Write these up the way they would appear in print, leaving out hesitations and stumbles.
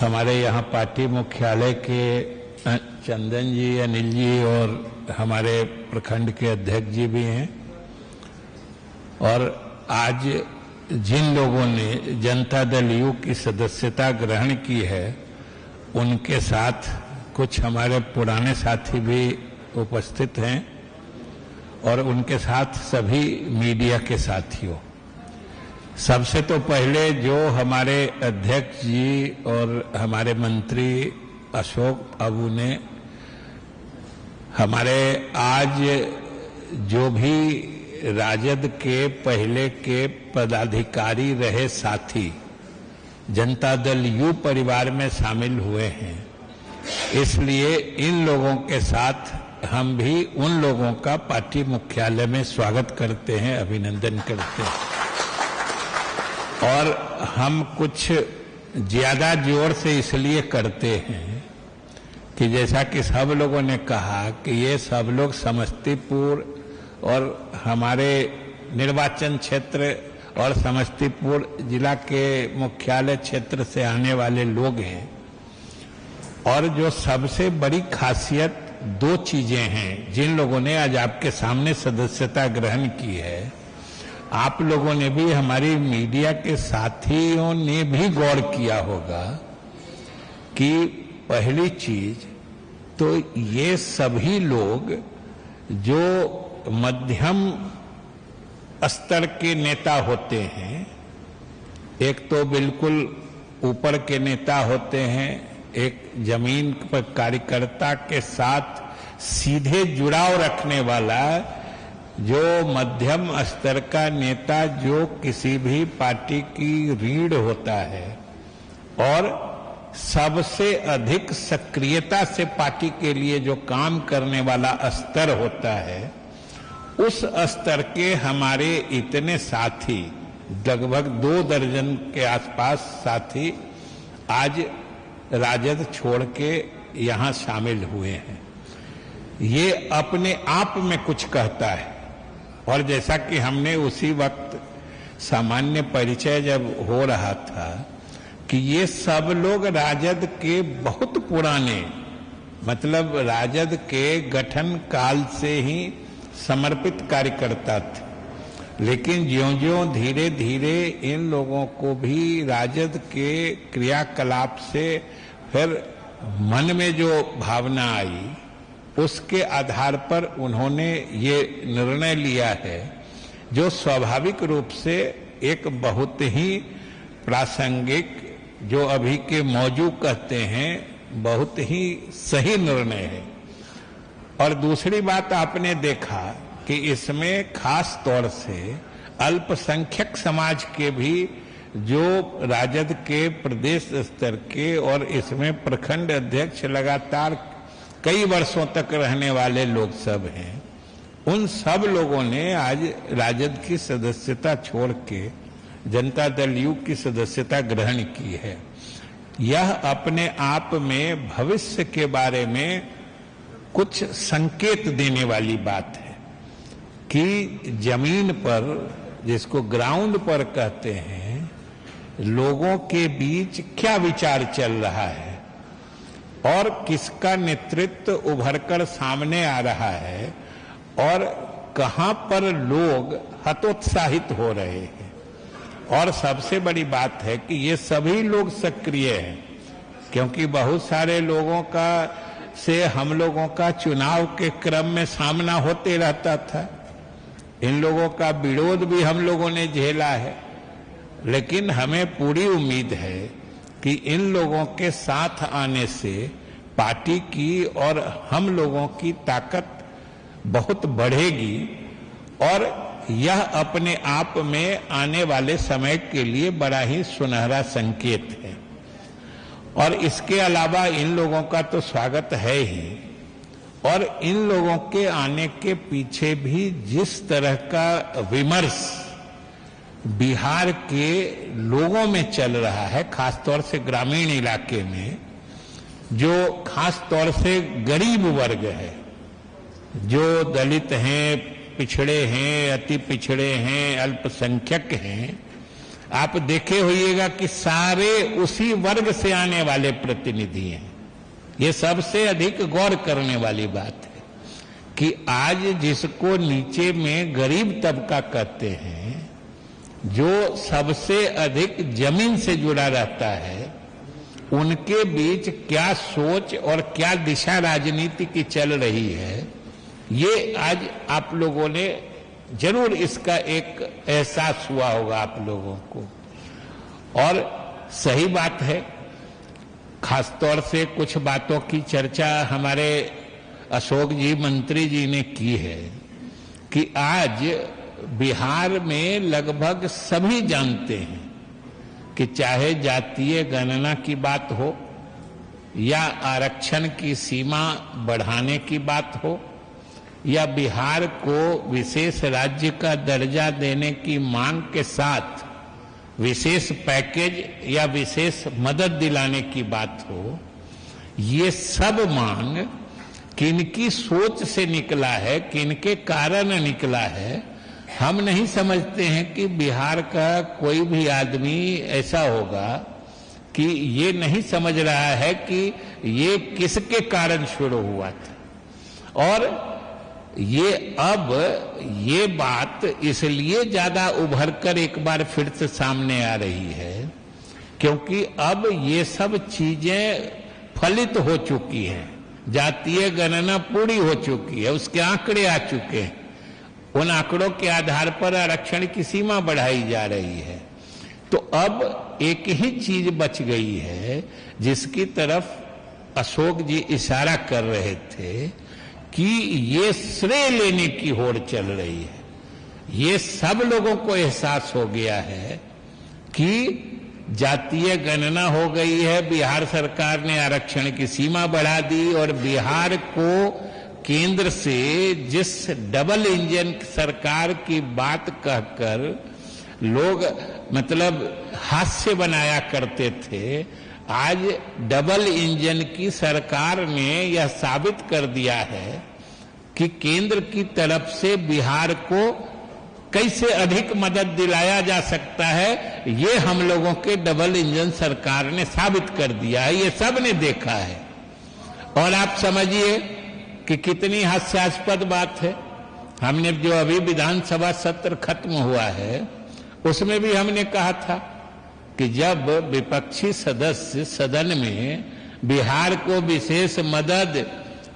हमारे यहाँ पार्टी मुख्यालय के चंदन जी, अनिल जी और हमारे प्रखंड के अध्यक्ष जी भी हैं। और आज जिन लोगों ने जनता दल यू की सदस्यता ग्रहण की है, उनके साथ कुछ हमारे पुराने साथी भी उपस्थित हैं और उनके साथ सभी मीडिया के साथियों। सबसे तो पहले जो हमारे अध्यक्ष जी और हमारे मंत्री अशोक बाबू ने हमारे आज जो भी राजद के पहले के पदाधिकारी रहे साथी जनता दल यू परिवार में शामिल हुए हैं, इसलिए इन लोगों के साथ हम भी उन लोगों का पार्टी मुख्यालय में स्वागत करते हैं, अभिनंदन करते हैं। और हम कुछ ज्यादा जोर से इसलिए करते हैं कि जैसा कि सब लोगों ने कहा कि ये सब लोग समस्तीपुर और हमारे निर्वाचन क्षेत्र और समस्तीपुर जिला के मुख्यालय क्षेत्र से आने वाले लोग हैं। और जो सबसे बड़ी खासियत दो चीजें हैं जिन लोगों ने आज आपके सामने सदस्यता ग्रहण की है, आप लोगों ने भी, हमारी मीडिया के साथियों ने भी गौर किया होगा कि पहली चीज तो ये सभी लोग जो मध्यम स्तर के नेता होते हैं, एक तो बिल्कुल ऊपर के नेता होते हैं, एक जमीन पर कार्यकर्ता के साथ सीधे जुड़ाव रखने वाला जो मध्यम स्तर का नेता, जो किसी भी पार्टी की रीढ़ होता है और सबसे अधिक सक्रियता से पार्टी के लिए जो काम करने वाला स्तर होता है, उस स्तर के हमारे इतने साथी, लगभग 2 दर्जन के आसपास साथी आज राजद छोड़ के यहाँ शामिल हुए हैं। ये अपने आप में कुछ कहता है। और जैसा कि हमने उसी वक्त सामान्य परिचय जब हो रहा था कि ये सब लोग राजद के बहुत पुराने, मतलब राजद के गठन काल से ही समर्पित कार्यकर्ता थे, लेकिन ज्यों-ज्यों धीरे धीरे इन लोगों को भी राजद के क्रियाकलाप से फिर मन में जो भावना आई, उसके आधार पर उन्होंने ये निर्णय लिया है, जो स्वाभाविक रूप से एक बहुत ही प्रासंगिक, जो अभी के मौजू कहते हैं, बहुत ही सही निर्णय है। और दूसरी बात आपने देखा कि इसमें खास तौर से अल्पसंख्यक समाज के भी, जो राजद के प्रदेश स्तर के और इसमें प्रखंड अध्यक्ष लगातार कई वर्षों तक रहने वाले लोग सब हैं, उन सब लोगों ने आज राजद की सदस्यता छोड़ के जनता दल यू की सदस्यता ग्रहण की है। यह अपने आप में भविष्य के बारे में कुछ संकेत देने वाली बात है कि जमीन पर, जिसको ग्राउंड पर कहते हैं, लोगों के बीच क्या विचार चल रहा है और किसका नेतृत्व उभरकर सामने आ रहा है और कहां पर लोग हतोत्साहित हो रहे हैं। और सबसे बड़ी बात है कि ये सभी लोग सक्रिय हैं, क्योंकि बहुत सारे लोगों का से हम लोगों का चुनाव के क्रम में सामना होते रहता था। इन लोगों का विरोध भी हम लोगों ने झेला है, लेकिन हमें पूरी उम्मीद है कि इन लोगों के साथ आने से पार्टी की और हम लोगों की ताकत बहुत बढ़ेगी और यह अपने आप में आने वाले समय के लिए बड़ा ही सुनहरा संकेत है। और इसके अलावा इन लोगों का तो स्वागत है ही, और इन लोगों के आने के पीछे भी जिस तरह का विमर्श बिहार के लोगों में चल रहा है, खासतौर से ग्रामीण इलाके में, जो खासतौर से गरीब वर्ग है, जो दलित हैं, पिछड़े हैं, अति पिछड़े हैं, अल्पसंख्यक हैं, आप देखे होइएगा कि सारे उसी वर्ग से आने वाले प्रतिनिधि हैं। ये सबसे अधिक गौर करने वाली बात है कि आज जिसको नीचे में गरीब तबका कहते हैं, जो सबसे अधिक जमीन से जुड़ा रहता है, उनके बीच क्या सोच और क्या दिशा राजनीति की चल रही है, ये आज आप लोगों ने जरूर इसका एक एहसास हुआ होगा आप लोगों को। और सही बात है, खासतौर से कुछ बातों की चर्चा हमारे अशोक जी मंत्री जी ने की है कि आज बिहार में लगभग सभी जानते हैं कि चाहे जातीय गणना की बात हो या आरक्षण की सीमा बढ़ाने की बात हो या बिहार को विशेष राज्य का दर्जा देने की मांग के साथ विशेष पैकेज या विशेष मदद दिलाने की बात हो, ये सब मांग किनकी सोच से निकला है, किनके कारण निकला है, हम नहीं समझते हैं कि बिहार का कोई भी आदमी ऐसा होगा कि ये नहीं समझ रहा है कि ये किसके कारण शुरू हुआ था। और ये अब ये बात इसलिए ज्यादा उभर कर एक बार फिर से सामने आ रही है क्योंकि अब ये सब चीजें फलित हो चुकी हैं, जातीय गणना पूरी हो चुकी है, उसके आंकड़े आ चुके हैं, उन आंकड़ों के आधार पर आरक्षण की सीमा बढ़ाई जा रही है। तो अब एक ही चीज बच गई है जिसकी तरफ अशोक जी इशारा कर रहे थे कि ये श्रेय लेने की होड़ चल रही है। ये सब लोगों को एहसास हो गया है कि जातीय गणना हो गई है, बिहार सरकार ने आरक्षण की सीमा बढ़ा दी और बिहार को केंद्र से जिस डबल इंजन सरकार की बात कहकर लोग मतलब हास्य बनाया करते थे, आज डबल इंजन की सरकार ने यह साबित कर दिया है कि केंद्र की तरफ से बिहार को कैसे अधिक मदद दिलाया जा सकता है, ये हम लोगों के डबल इंजन सरकार ने साबित कर दिया है, ये सब ने देखा है। और आप समझिए कि कितनी हास्यास्पद बात है। हमने जो अभी विधानसभा सत्र खत्म हुआ है उसमें भी हमने कहा था कि जब विपक्षी सदस्य सदन में बिहार को विशेष मदद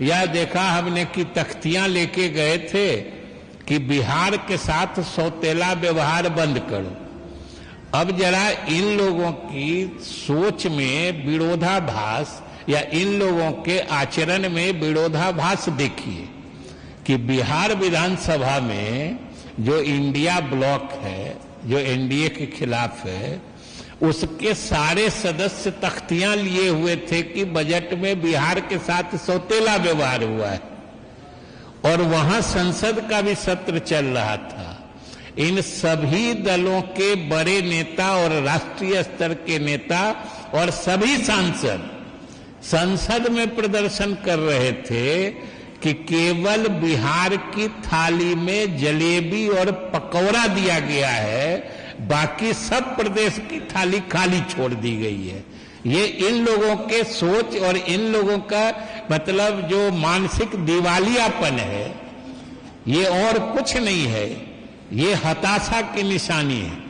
या देखा हमने कि तख्तियां लेके गए थे कि बिहार के साथ सौतेला व्यवहार बंद करो। अब जरा इन लोगों की सोच में विरोधाभास या इन लोगों के आचरण में विरोधाभास देखिए कि बिहार विधानसभा में जो इंडिया ब्लॉक है, जो एनडीए के खिलाफ है, उसके सारे सदस्य तख्तियां लिए हुए थे कि बजट में बिहार के साथ सौतेला व्यवहार हुआ है और वहां संसद का भी सत्र चल रहा था। इन सभी दलों के बड़े नेता और राष्ट्रीय स्तर के नेता और सभी सांसद संसद में प्रदर्शन कर रहे थे कि केवल बिहार की थाली में जलेबी और पकौड़ा दिया गया है, बाकी सब प्रदेश की थाली खाली छोड़ दी गई है। ये इन लोगों के सोच और इन लोगों का मतलब जो मानसिक दिवालियापन है, ये और कुछ नहीं है, ये हताशा की निशानी है।